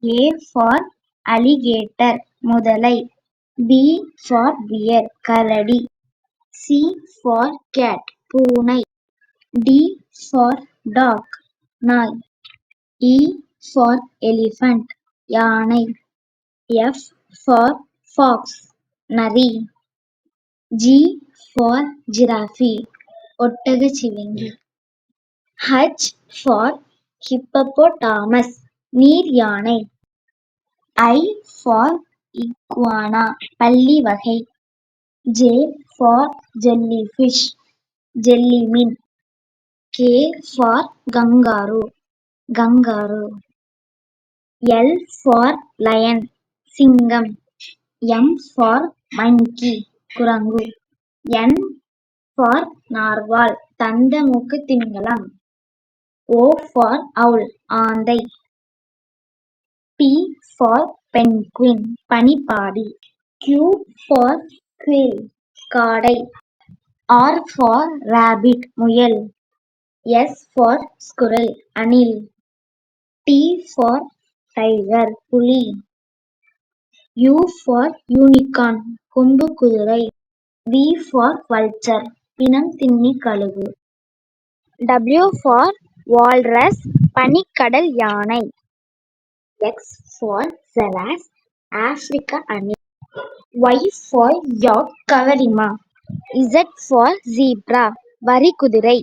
A for alligator முதலை. B for bear கரடி. C for cat பூனை. D for dog நாய். E for elephant யானை. F for fox நரி. G for giraffe ஒட்டகச்சிவிங்கி. H for hippopotamus நீர் யானை. I for iguana பல்லி வகை. J for jellyfish jelly mean. K for kangaroo kangaroo. L for lion சிங்கம். M for monkey குரங்கு. N for narwhal தந்தமூக்கு திமிங்கலம். O for owl ஆந்தை. P for penguin பனிப்பாடி. Q for quail காடை. R for rabbit முயல். S for squirrel Anil. T for tiger புலி. U for unicorn கொம்பு குதிரை. V for vulture பிணம் தின்னி கழுகு. W for walrus பனிக்கடல் யானை. X for xerath ஆப்பிரிக்க அணில். Y for yak கவரிமா. Z for zebra வரிக்குதிரை.